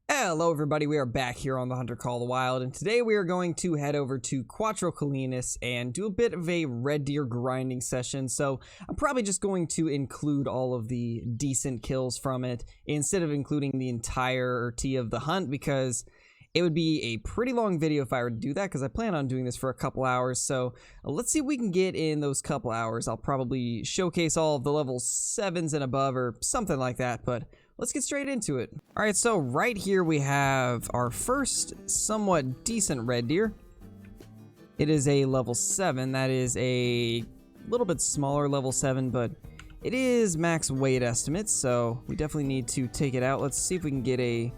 Hello everybody, we are back here on the Hunter Call of the Wild, and today we are going to head over to Cuatro Colinas and do a bit of a red deer grinding session. So I'm probably just going to include all of the decent kills from it instead of including the entirety of the hunt, because it would be a pretty long video if I were to do that, because I plan on doing this for a couple hours. So let's see if we can get in those couple hours. I'll probably showcase all of the level 7s and above or something like that, but let's get straight into it. Alright, so right here we have our first somewhat decent red deer. It is a level 7. That is a little bit smaller level 7, but it is max weight estimates, so we definitely need to take it out. Let's see if we can get a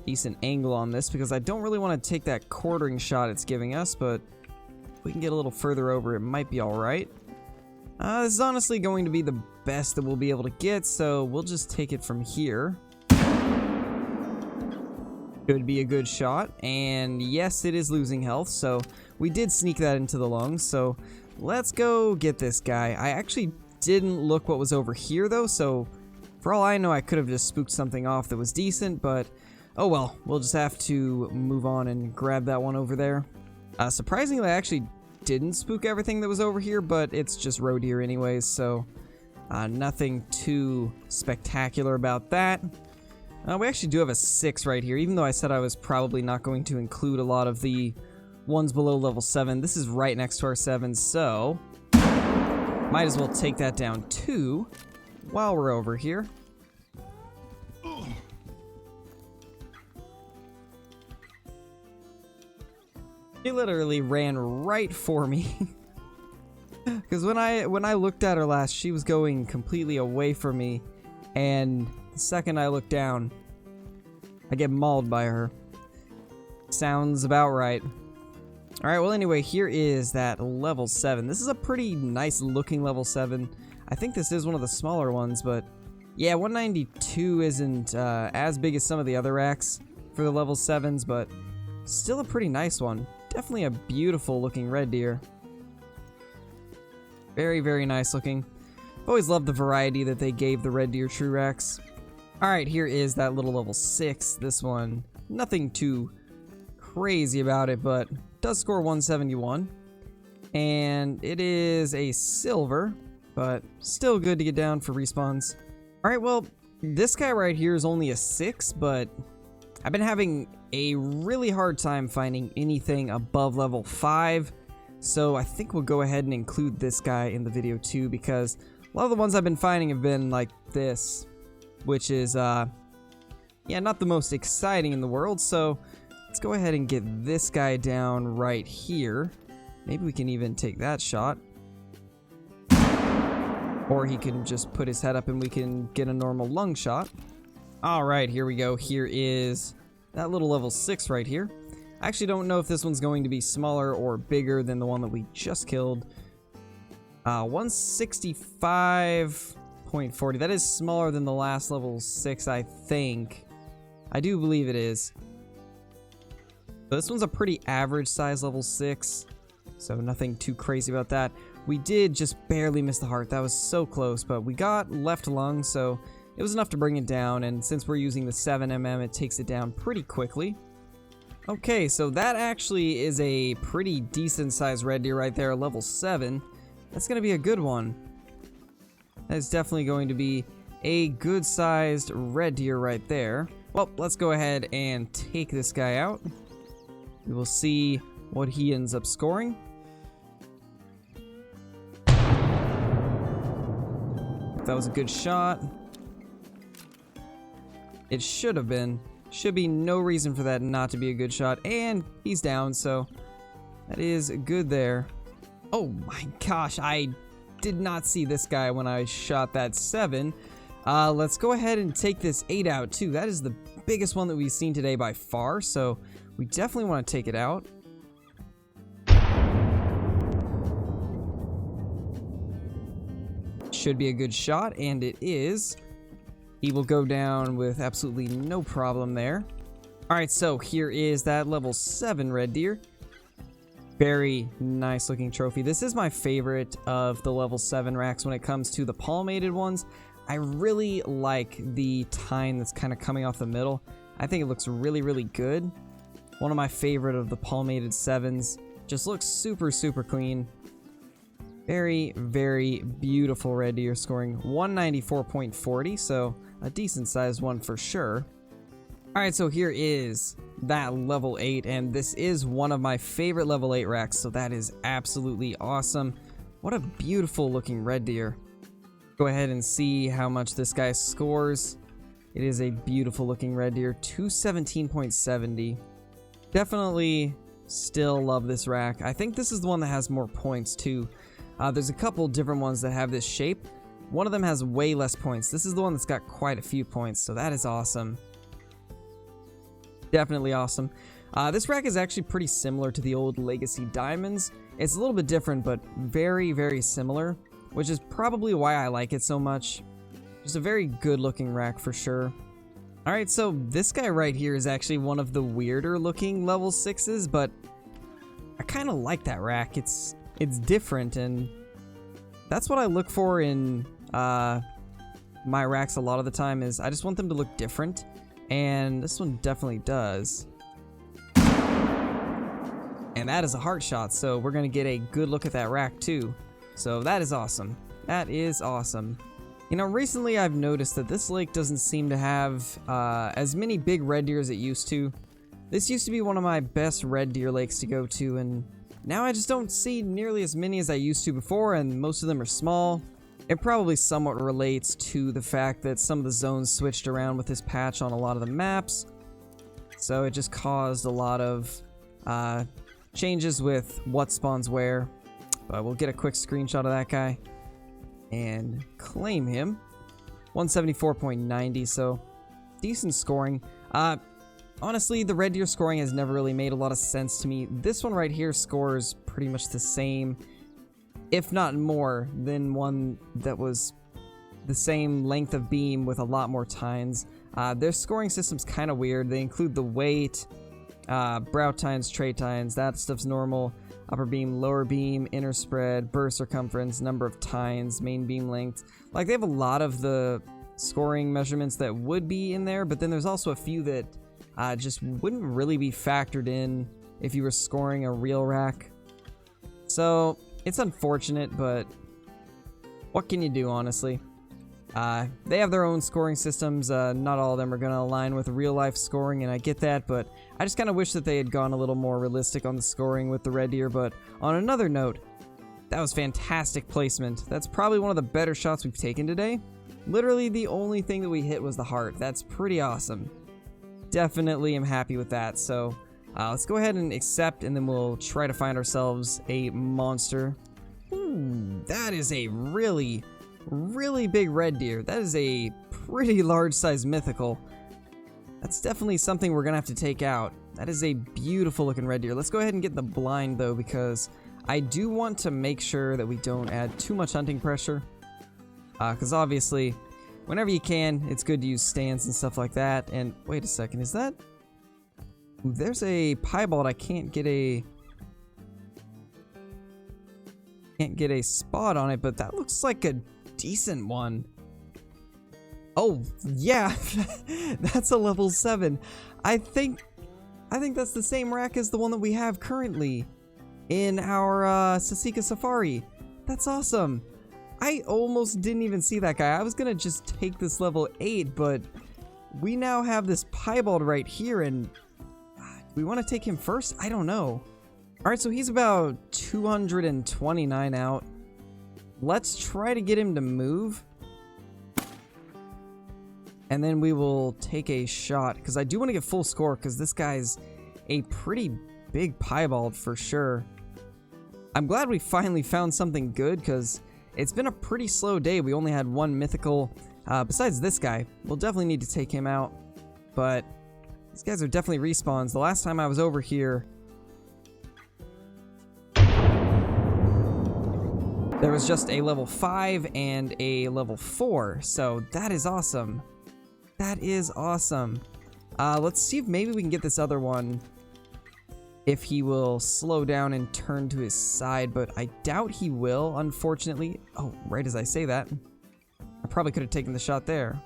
decent angle on this, because I don't really want to take that quartering shot it's giving us, but if we can get a little further over, it might be alright. This is honestly going to be the best that we'll be able to get, so we'll just take it from here. Could be a good shot, and yes, it is losing health, so we did sneak that into the lungs, so let's go get this guy. I actually didn't look what was over here, though, so for all I know, I could have just spooked something off that was decent, but oh well, we'll just have to move on and grab that one over there. Surprisingly, I actually didn't spook everything that was over here, but it's just roe deer anyways, so nothing too spectacular about that. We actually do have a 6 right here, even though I said I was probably not going to include a lot of the ones below level 7. This is right next to our 7, so might as well take that down too while we're over here. He literally ran right for me. Because when I looked at her last, she was going completely away from me, and the second I look down, I get mauled by her. Sounds about right. Alright, well anyway, here is that level 7. This is a pretty nice looking level 7. I think this is one of the smaller ones, but yeah, 192 isn't as big as some of the other racks for the level 7s, but still a pretty nice one. Definitely a beautiful looking red deer. Very, very nice looking. I've always loved the variety that they gave the red deer TruRACS. Alright, here is that little level 6. This one, nothing too crazy about it, but does score 171. And it is a silver, but still good to get down for respawns. Alright, well, this guy right here is only a 6, but I've been having a really hard time finding anything above level 5, so I think we'll go ahead and include this guy in the video too, because a lot of the ones I've been finding have been like this, which is yeah, not the most exciting in the world. So let's go ahead and get this guy down right here. Maybe we can even take that shot, or he can just put his head up and we can get a normal lung shot. Alright, here we go. Here is that little level 6 right here. I actually don't know if this one's going to be smaller or bigger than the one that we just killed. 165.40. That is smaller than the last level 6, I think. I do believe it is. So this one's a pretty average size level 6, so nothing too crazy about that. We did just barely miss the heart. That was so close, but we got left lung, so it was enough to bring it down, and since we're using the 7mm, it takes it down pretty quickly. Okay, so that actually is a pretty decent sized red deer right there, level 7. That's going to be a good one. That is definitely going to be a good sized red deer right there. Well, let's go ahead and take this guy out. We will see what he ends up scoring. That was a good shot. It should have been. Should be no reason for that not to be a good shot. And he's down, so that is good there. Oh my gosh, I did not see this guy when I shot that 7. Let's go ahead and take this 8 out too. That is the biggest one that we've seen today by far, so we definitely want to take it out. Should be a good shot, and it is. He will go down with absolutely no problem there. Alright, so here is that level 7 red deer. Very nice looking trophy. This is my favorite of the level 7 racks when it comes to the palmated ones. I really like the tine that's kind of coming off the middle. I think it looks really, really good. One of my favorite of the palmated 7s. Just looks super, super clean. Very, very beautiful red deer, scoring 194.40, so a decent sized one for sure. Alright, so here is that level 8, and this is one of my favorite level 8 racks, so that is absolutely awesome. What a beautiful looking red deer. Go ahead and see how much this guy scores. It is a beautiful looking red deer, 217.70. Definitely still love this rack. I think this is the one that has more points too. There's a couple different ones that have this shape. One of them has way less points. This is the one that's got quite a few points, so that is awesome. Definitely awesome. This rack is actually pretty similar to the old Legacy Diamonds. It's a little bit different, but very, very similar, which is probably why I like it so much. Just a very good looking rack for sure. Alright, so this guy right here is actually one of the weirder looking level 6s, but I kind of like that rack. It's different, and that's what I look for in my racks a lot of the time. Is I just want them to look different, and this one definitely does. And that is a heart shot, so we're gonna get a good look at that rack too. So that is awesome. That is awesome. You know, recently I've noticed that this lake doesn't seem to have as many big red deer as it used to. This used to be one of my best red deer lakes to go to, and now I just don't see nearly as many as I used to before, and most of them are small. It probably somewhat relates to the fact that some of the zones switched around with this patch on a lot of the maps. So it just caused a lot of changes with what spawns where. But we'll get a quick screenshot of that guy and claim him. 174.90, so decent scoring. Honestly, the red deer scoring has never really made a lot of sense to me. This one right here scores pretty much the same, if not more, than one that was the same length of beam with a lot more tines. Their scoring system's kind of weird. They include the weight, brow tines, tray tines, that stuff's normal. Upper beam, lower beam, inner spread, burst circumference, number of tines, main beam length. Like, they have a lot of the scoring measurements that would be in there, but then there's also a few that just wouldn't really be factored in if you were scoring a real rack. So it's unfortunate, but what can you do, honestly? They have their own scoring systems. Not all of them are going to align with real life scoring, and I get that, but I just kind of wish that they had gone a little more realistic on the scoring with the red deer. But on another note, that was fantastic placement. That's probably one of the better shots we've taken today. Literally the only thing that we hit was the heart. That's pretty awesome. Definitely am happy with that. So let's go ahead and accept, and then we'll try to find ourselves a monster. Ooh, that is a really big red deer. That is a pretty large size mythical. That's definitely something we're gonna have to take out. That is a beautiful looking red deer. Let's go ahead and get the blind though, because I do want to make sure that we don't add too much hunting pressure. Because obviously, whenever you can, it's good to use stands and stuff like that. And wait a second, is that... Ooh, there's a piebald. I can't get a spot on it, but that looks like a decent one. Oh yeah, that's a level 7. I think that's the same rack as the one that we have currently in our Sasika Safari. That's awesome. I almost didn't even see that guy. I was gonna just take this level 8, but we now have this piebald right here, and do we want to take him first? I don't know. Alright, so he's about 229 out. Let's try to get him to move. And then we will take a shot, because I do want to get full score, because this guy's a pretty big piebald for sure. I'm glad we finally found something good, because it's been a pretty slow day. We only had one mythical. Besides this guy, we'll definitely need to take him out. But these guys are definitely respawns. The last time I was over here, there was just a level 5 and a level 4. So that is awesome. That is awesome. Let's see if maybe we can get this other one, if he will slow down and turn to his side, but I doubt he will, unfortunately. Oh, right as I say that. I probably could have taken the shot there.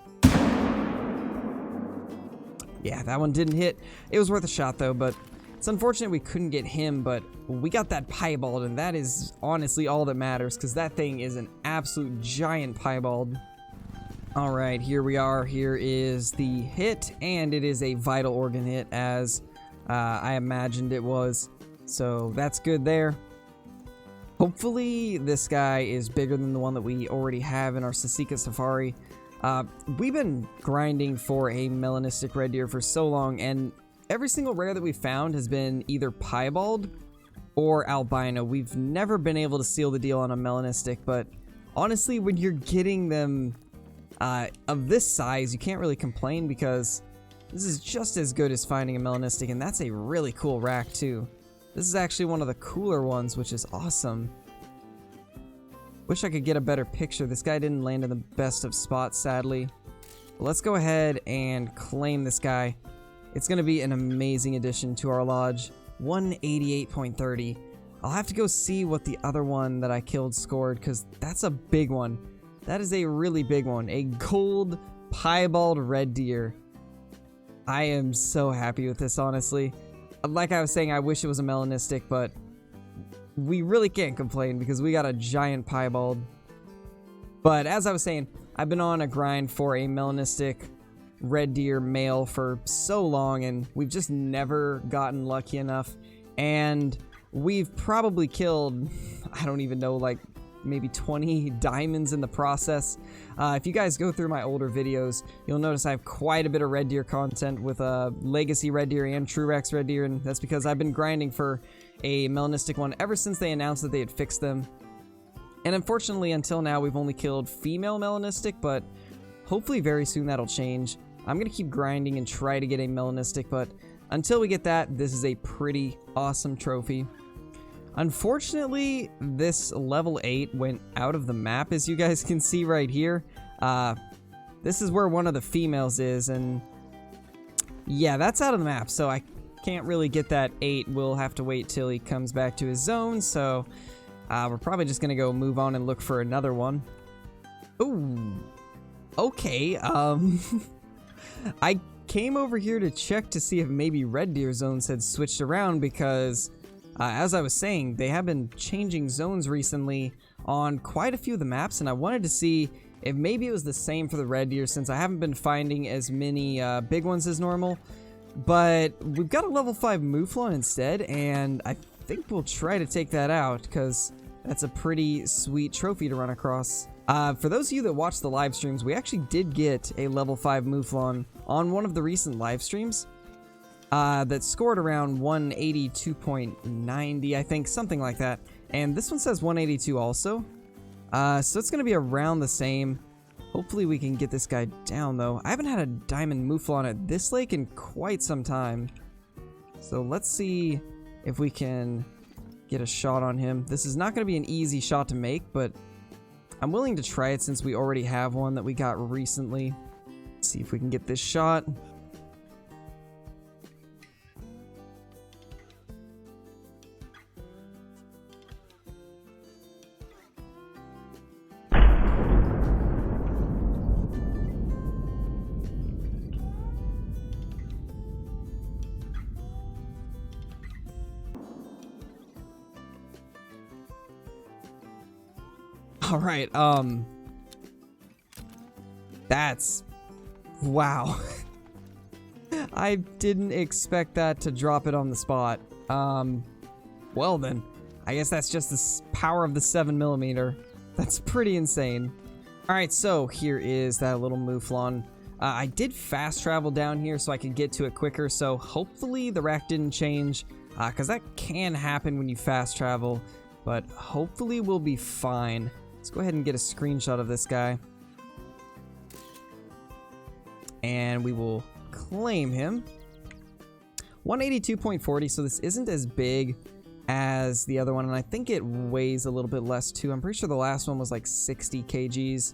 Yeah, that one didn't hit. It was worth a shot though, but it's unfortunate we couldn't get him, but we got that piebald, and that is honestly all that matters, because that thing is an absolute giant piebald. Alright, here we are. Here is the hit, and it is a vital organ hit, as I imagined it was. So that's good there. Hopefully this guy is bigger than the one that we already have in our Sasika Safari. We've been grinding for a melanistic red deer for so long, and every single rare that we've found has been either piebald or albino. We've never been able to seal the deal on a melanistic, but honestly, when you're getting them of this size, you can't really complain, because this is just as good as finding a melanistic, and that's a really cool rack too. This is actually one of the cooler ones, which is awesome. Wish I could get a better picture. This guy didn't land in the best of spots, sadly. But let's go ahead and claim this guy. It's going to be an amazing addition to our lodge. 188.30. I'll have to go see what the other one that I killed scored, because that's a big one. That is a really big one. A gold piebald red deer. I am so happy with this, honestly. Like I was saying, I wish it was a melanistic, but we really can't complain because we got a giant piebald. But as I was saying, I've been on a grind for a melanistic red deer male for so long, and we've just never gotten lucky enough. And we've probably killed, I don't even know, like maybe 20 diamonds in the process. If you guys go through my older videos, you'll notice I have quite a bit of red deer content with a legacy red deer and TruRACS red deer, and that's because I've been grinding for a melanistic one ever since they announced that they had fixed them. And unfortunately, until now, we've only killed female melanistic, but hopefully very soon that'll change. I'm gonna keep grinding and try to get a melanistic, but until we get that, this is a pretty awesome trophy. Unfortunately, this level 8 went out of the map, as you guys can see right here. This is where one of the females is, and yeah, that's out of the map, so I can't really get that 8. We'll have to wait till he comes back to his zone, so we're probably just gonna go move on and look for another one. Ooh, okay, I came over here to check to see if maybe red deer zones had switched around, because as I was saying, they have been changing zones recently on quite a few of the maps, and I wanted to see if maybe it was the same for the red deer, since I haven't been finding as many big ones as normal. But we've got a level 5 Mouflon instead, and I think we'll try to take that out, because that's a pretty sweet trophy to run across. For those of you that watch the live streams, we actually did get a level 5 Mouflon on one of the recent live streams. That scored around 182.90, I think, something like that. And this one says 182 also. So it's going to be around the same. Hopefully we can get this guy down, though. I haven't had a diamond Mouflon at this lake in quite some time. So let's see if we can get a shot on him. This is not going to be an easy shot to make, but I'm willing to try it since we already have one that we got recently. Let's see if we can get this shot. All right, that's, wow. I didn't expect that to drop it on the spot. Well then, I guess that's just the power of the 7mm. That's pretty insane. All right, so here is that little Mouflon. I did fast travel down here so I could get to it quicker, so hopefully the rack didn't change, because that can happen when you fast travel, but hopefully we'll be fine. Let's go ahead and get a screenshot of this guy. And we will claim him. 182.40, so this isn't as big as the other one, and I think it weighs a little bit less too. I'm pretty sure the last one was like 60 kgs.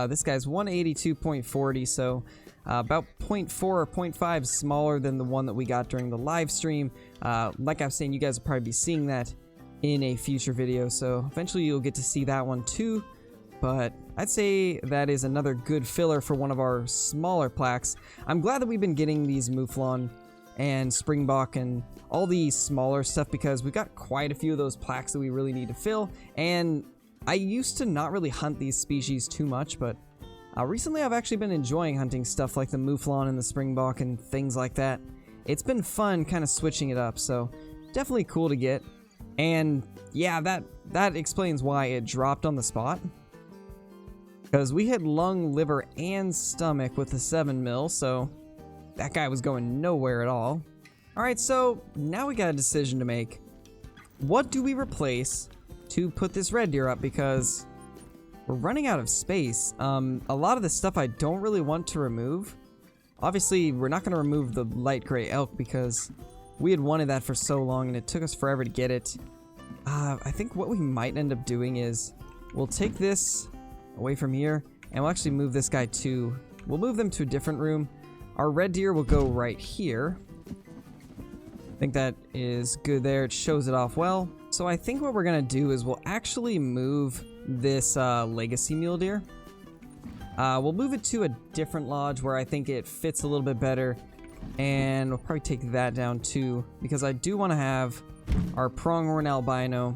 This guy's 182.40, so about 0.4 or 0.5 smaller than the one that we got during the live stream. Like I was saying, you guys will probably be seeing that in a future video, so eventually you'll get to see that one too. But I'd say that is another good filler for one of our smaller plaques. I'm glad that we've been getting these Mouflon and Springbok and all the smaller stuff because we've got quite a few of those plaques that we really need to fill. And I used to not really hunt these species too much, but recently I've actually been enjoying hunting stuff like the Mouflon and the Springbok and things like that. It's been fun kind of switching it up, so definitely cool to get. And yeah, that explains why it dropped on the spot. Because we hit lung, liver, and stomach with the 7mm, so that guy was going nowhere at all. Alright, so now we got a decision to make. What do we replace to put this red deer up? Because we're running out of space. A lot of the stuff I don't really want to remove. Obviously, we're not going to remove the light gray elk because we had wanted that for so long and it took us forever to get it. I think what we might end up doing is we'll take this away from here and we'll actually move this guy to... We'll move them to a different room. Our red deer will go right here. I think that is good there. It shows it off well. So I think what we're going to do is we'll actually move this legacy mule deer. We'll move it to a different lodge where I think it fits a little bit better. And we'll probably take that down too because I do want to have our pronghorn albino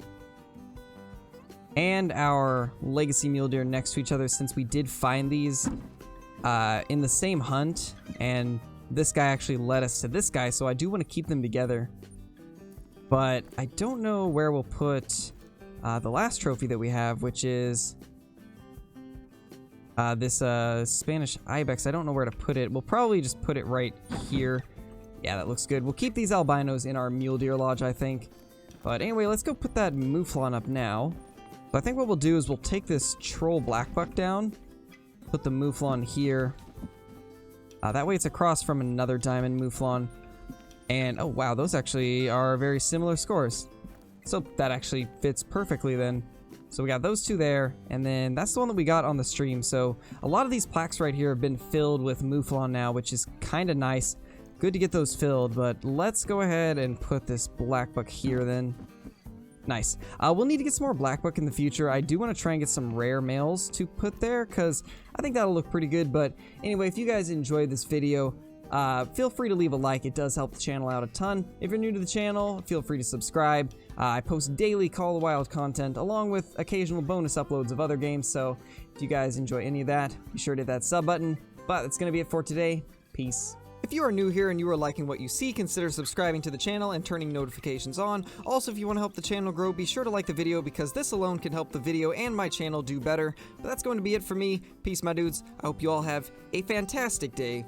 and our legacy mule deer next to each other since we did find these in the same hunt, and this guy actually led us to this guy, so I do want to keep them together. But I don't know where we'll put the last trophy that we have, which is this Spanish ibex. I don't know where to put it. We'll probably just put it right here. Yeah, that looks good. We'll keep these albinos in our mule deer lodge, I think. But anyway, let's go put that Mouflon up now. So I think what we'll do is we'll take this troll blackbuck down, put the Mouflon here. That way it's across from another diamond Mouflon. And oh wow, those actually are very similar scores. So that actually fits perfectly then. So we got those two there, and then that's the one that we got on the stream. So a lot of these plaques right here have been filled with Mouflon now, which is kind of nice. Good to get those filled, but let's go ahead and put this blackbuck here then. Nice. We'll need to get some more blackbuck in the future. I do want to try and get some rare males to put there because I think that'll look pretty good. But anyway, if you guys enjoyed this video, feel free to leave a like. It does help the channel out a ton. If you're new to the channel, feel free to subscribe. I post daily Call of the Wild content along with occasional bonus uploads of other games. So if you guys enjoy any of that, be sure to hit that sub button. But that's going to be it for today. Peace. If you are new here and you are liking what you see, consider subscribing to the channel and turning notifications on. Also, if you want to help the channel grow, be sure to like the video because this alone can help the video and my channel do better. But that's going to be it for me. Peace, my dudes. I hope you all have a fantastic day.